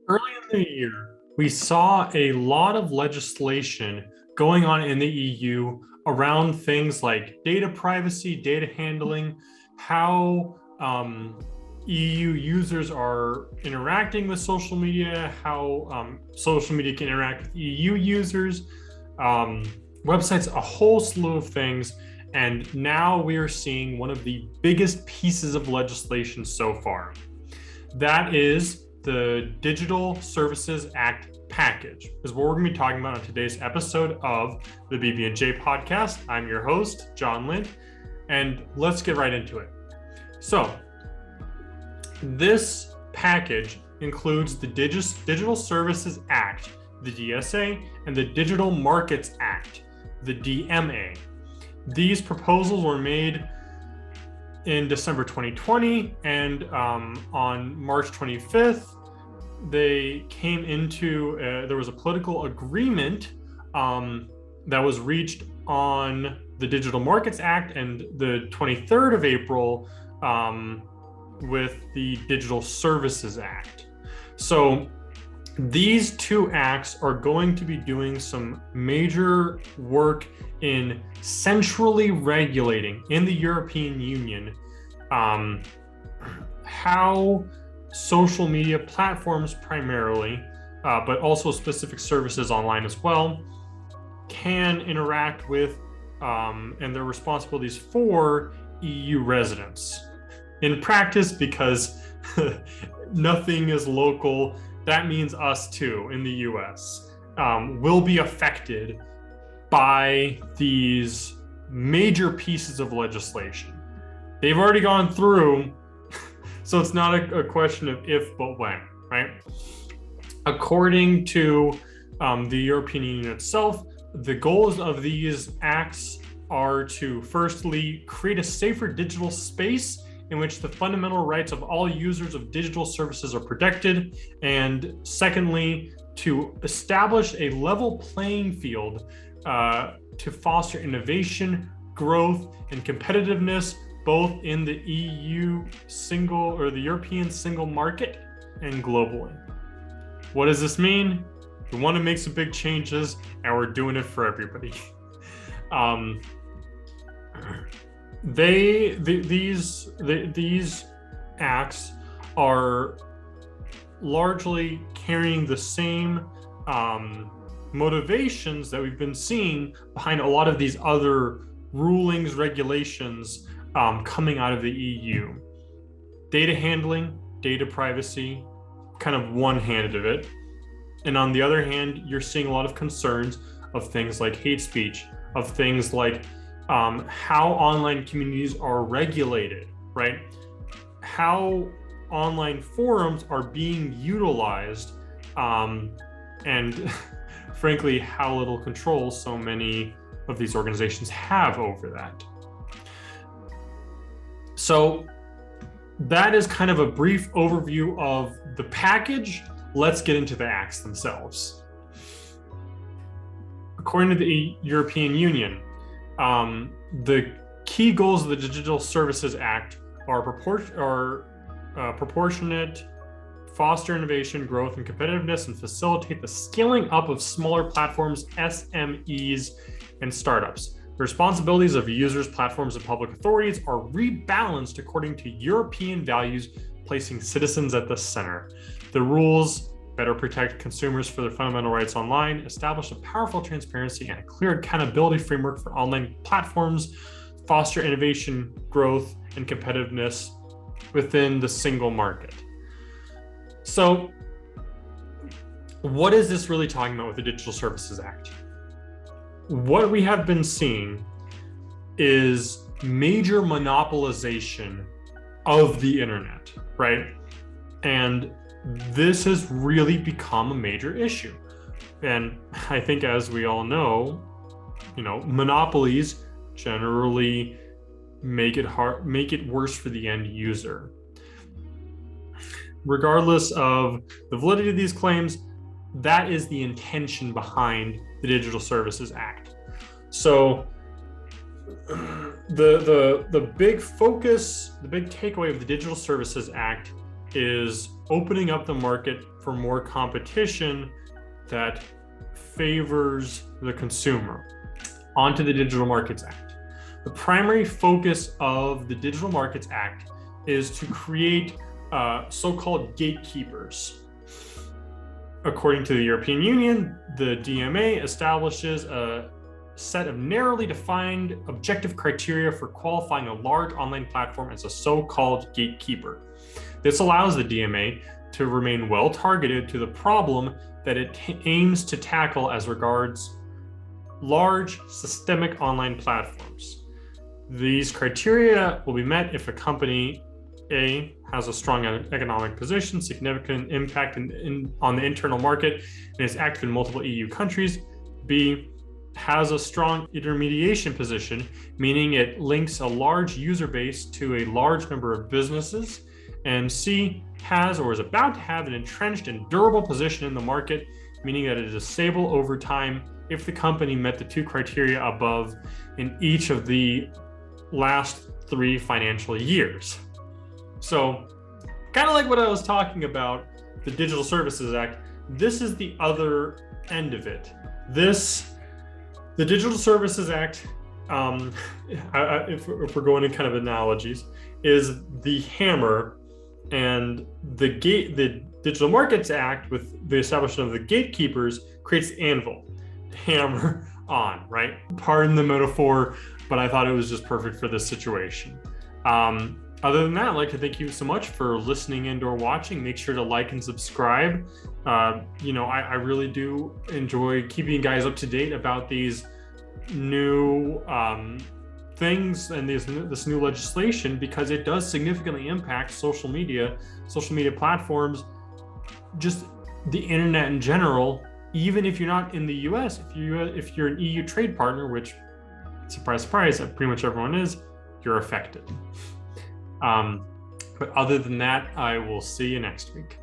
Early in the year, we saw a lot of legislation going on in the EU around things like data privacy, data handling, how EU users are interacting with social media, how social media can interact with EU users, um, websites, a whole slew of things. And now we are seeing one of the biggest pieces of legislation so far. That is the Digital Services Act package, is what we're going to be talking about on today's episode of the BB&J podcast. I'm your host, John Lind, and let's get right into it. So, this package includes the Digital Services Act, the DSA, and the Digital Markets Act, the DMA. These proposals were made in December 2020, and on March 25th, they came into, there was a political agreement that was reached on the Digital Markets Act, and the 23rd of April with the Digital Services Act. So these two acts are going to be doing some major work in centrally regulating in the European Union how social media platforms primarily, but also specific services online as well, can interact with and their responsibilities for EU residents. In practice, because nothing is local, that means us too in the US will be affected by these major pieces of legislation. They've already gone through, so it's not a question of if, but when, right? According to the European Union itself, the goals of these acts are to firstly create a safer digital space in which the fundamental rights of all users of digital services are protected, and secondly, to establish a level playing field to foster innovation, growth, and competitiveness, both in the EU single or the European single market and globally. What does this mean? We want to make some big changes, and we're doing it for everybody. These acts are largely carrying the same motivations that we've been seeing behind a lot of these other rulings, regulations coming out of the EU. Data handling, data privacy, kind of one hand of it. And on the other hand, you're seeing a lot of concerns of things like hate speech, of things like how online communities are regulated, right? How online forums are being utilized, and frankly, how little control so many of these organizations have over that. So that is kind of a brief overview of the package. Let's get into the acts themselves. According to the European Union, the key goals of the Digital Services Act are proportionate, foster innovation, growth, and competitiveness, and facilitate the scaling up of smaller platforms, SMEs, and startups. The responsibilities of users, platforms, and public authorities are rebalanced according to European values, placing citizens at the center. The rules better protect consumers for their fundamental rights online, establish a powerful transparency and a clear accountability framework for online platforms, foster innovation, growth, and competitiveness within the single market. So, what is this really talking about with the Digital Services Act? What we have been seeing is major monopolization of the internet, right? And this has really become a major issue. And I think, as we all know, monopolies generally make it worse for the end user. Regardless of the validity of these claims, that is the intention behind the Digital Services Act. So the big focus, the big takeaway of the Digital Services Act is opening up the market for more competition that favors the consumer. Onto the Digital Markets Act. The primary focus of the Digital Markets Act is to create so-called gatekeepers. According to the European Union, the DMA establishes a set of narrowly defined objective criteria for qualifying a large online platform as a so-called gatekeeper. This allows the DMA to remain well targeted to the problem that it aims to tackle as regards large systemic online platforms. These criteria will be met if a company A has a strong economic position, significant impact on the internal market, and is active in multiple EU countries. B has a strong intermediation position, meaning it links a large user base to a large number of businesses. And C has or is about to have an entrenched and durable position in the market, meaning that it is stable over time if the company met the two criteria above in each of the last 3 financial years. So kind of like what I was talking about, the Digital Services Act, this is the other end of it. The Digital Services Act, if we're going in kind of analogies, is the hammer, and the Digital Markets Act, with the establishment of the gatekeepers, creates the anvil, hammer on, right? Pardon the metaphor, but I thought it was just perfect for this situation. Other than that, I'd like to thank you so much for listening and or watching. Make sure to like and subscribe. I really do enjoy keeping you guys up to date about these new things and this new legislation, because it does significantly impact social media platforms, just the internet in general. Even if you're not in the US, if you're an EU trade partner, which, surprise, surprise, pretty much everyone is, you're affected. But other than that, I will see you next week.